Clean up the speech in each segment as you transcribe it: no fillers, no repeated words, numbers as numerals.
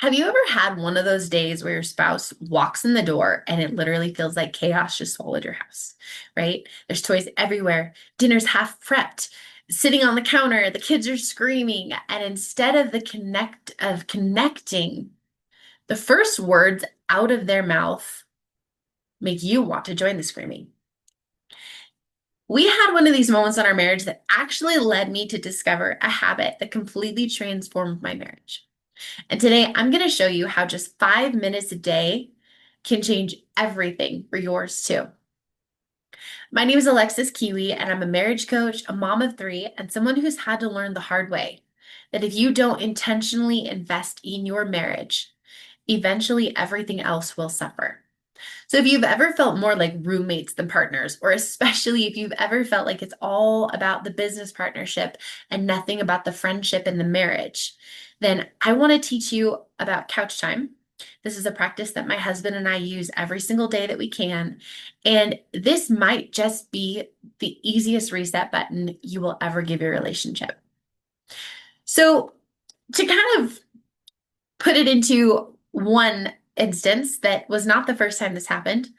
Have you ever had one of those days where your spouse walks in the door and it literally feels like chaos just swallowed your house, right? There's toys everywhere, dinner's half prepped, sitting on the counter, the kids are screaming, and instead of connecting, the first words out of their mouth make you want to join the screaming. We had one of these moments in our marriage that actually led me to discover a habit that completely transformed my marriage. And today I'm going to show you how just 5 minutes a day can change everything for yours too. My name is Alexis Kiwi, and I'm a marriage coach, a mom of three, and someone who's had to learn the hard way that if you don't intentionally invest in your marriage, eventually everything else will suffer. So if you've ever felt more like roommates than partners, or especially if you've ever felt like it's all about the business partnership and nothing about the friendship and the marriage, then I want to teach you about couch time. This is a practice that my husband and I use every single day that we can. And this might just be the easiest reset button you will ever give your relationship. So to kind of put it into one instance that was not the first time this happened.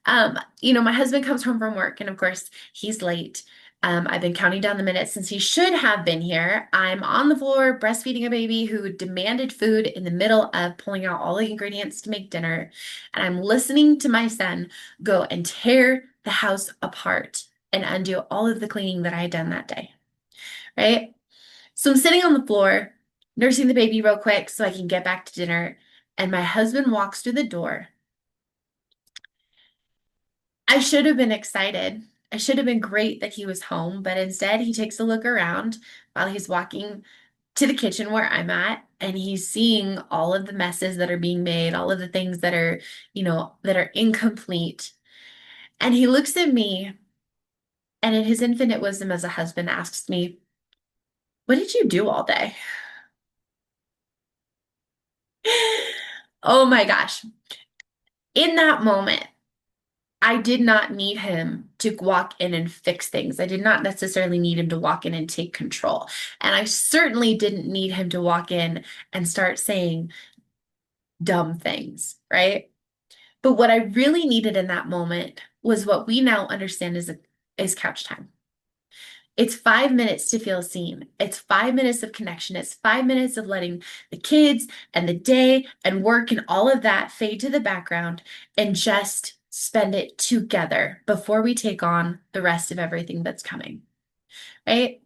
My husband comes home from work, and of course, he's late. I've been counting down the minutes since he should have been here. I'm on the floor breastfeeding a baby who demanded food in the middle of pulling out all the ingredients to make dinner. And I'm listening to my son go and tear the house apart and undo all of the cleaning that I had done that day. Right? So I'm sitting on the floor, nursing the baby real quick so I can get back to dinner. And my husband walks through the door. I should have been excited. I should have been great that he was home, but instead he takes a look around while he's walking to the kitchen where I'm at, and he's seeing all of the messes that are being made, all of the things that are, that are incomplete. And he looks at me and in his infinite wisdom as a husband asks me, "What did you do all day?" Oh my gosh. In that moment, I did not need him to walk in and fix things. I did not necessarily need him to walk in and take control. And I certainly didn't need him to walk in and start saying dumb things, right? But what I really needed in that moment was what we now understand is couch time. It's 5 minutes to feel seen. It's 5 minutes of connection. It's 5 minutes of letting the kids and the day and work and all of that fade to the background and just spend it together before we take on the rest of everything that's coming, right?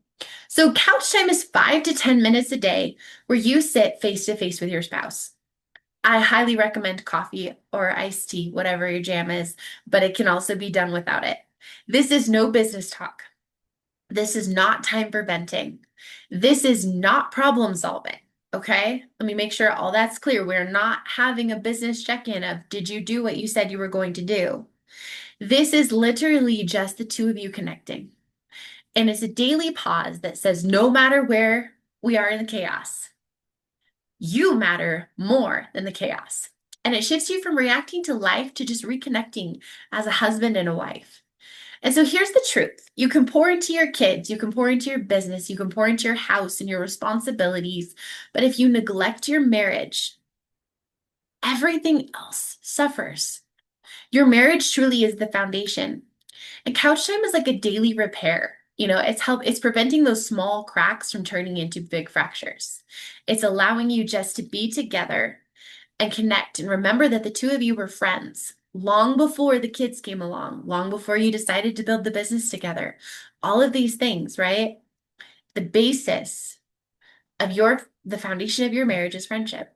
So couch time is 5 to 10 minutes a day where you sit face to face with your spouse. I highly recommend coffee or iced tea, whatever your jam is, but it can also be done without it. This is no business talk. This is not time for venting. This is not problem solving. Okay. Let me make sure all that's clear. We're not having a business check-in of, did you do what you said you were going to do? This is literally just the two of you connecting. And it's a daily pause that says, no matter where we are in the chaos, you matter more than the chaos. And it shifts you from reacting to life to just reconnecting as a husband and a wife. And so here's the truth. You can pour into your kids, you can pour into your business, you can pour into your house and your responsibilities. But if you neglect your marriage, everything else suffers. Your marriage truly is the foundation. And couch time is like a daily repair. It's preventing those small cracks from turning into big fractures. It's allowing you just to be together and connect and remember that the two of you were friends long before the kids came along, long before you decided to build the business together. All of these things, right? The basis of the foundation of your marriage is friendship.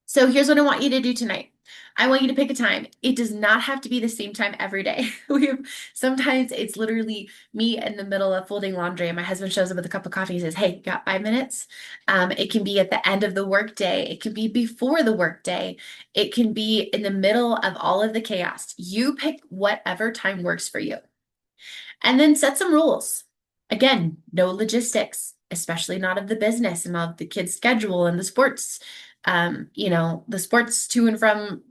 So here's what I want you to do tonight. I want you to pick a time. It does not have to be the same time every day. Sometimes it's literally me in the middle of folding laundry and my husband shows up with a cup of coffee and says, "Hey, you got 5 minutes?" It can be at the end of the workday. It can be before the workday. It can be in the middle of all of the chaos. You pick whatever time works for you. And then set some rules. Again, no logistics, especially not of the business and of the kids' schedule and the sports, the sports to and from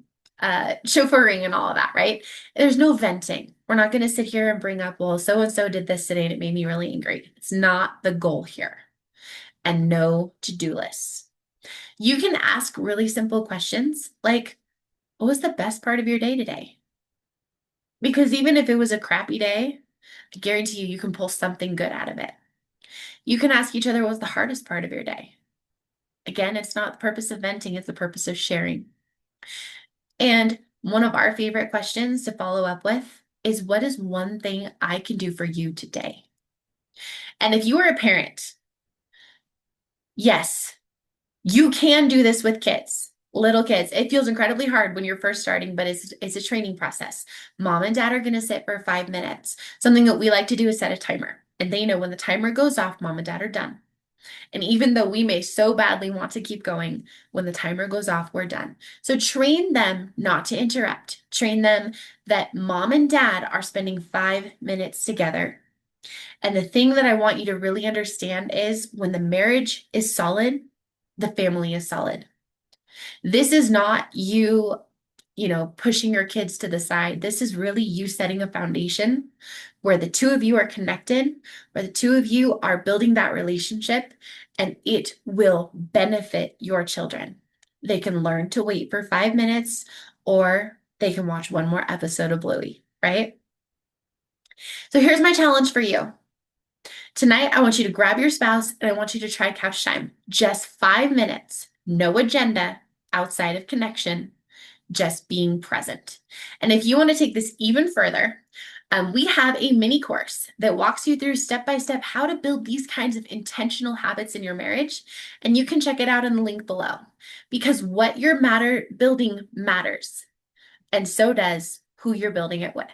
chauffeuring and all of that, right? There's no venting. We're not going to sit here and bring up, well, so and so did this today and it made me really angry. It's not the goal here. And no to-do lists. You can ask really simple questions like, what was the best part of your day today? Because even if it was a crappy day, I guarantee you can pull something good out of it. You can ask each other what was the hardest part of your day. Again, it's not the purpose of venting, it's the purpose of sharing. And one of our favorite questions to follow up with is, what is one thing I can do for you today? And if you are a parent, yes, you can do this with kids, little kids. It feels incredibly hard when you're first starting, but it's a training process. Mom and dad are going to sit for 5 minutes. Something that we like to do is set a timer. And they know when the timer goes off, mom and dad are done. And even though we may so badly want to keep going, when the timer goes off, we're done. So train them not to interrupt. Train them that mom and dad are spending 5 minutes together. And the thing that I want you to really understand is when the marriage is solid, the family is solid. This is not you, pushing your kids to the side. This is really you setting a foundation where the two of you are connected, where the two of you are building that relationship, and it will benefit your children. They can learn to wait for 5 minutes, or they can watch one more episode of Bluey, right? So here's my challenge for you. Tonight, I want you to grab your spouse and I want you to try couch time. Just 5 minutes, no agenda outside of connection, just being present. And if you want to take this even further, we have a mini course that walks you through step by step how to build these kinds of intentional habits in your marriage. And you can check it out in the link below because what you're building matters. And so does who you're building it with.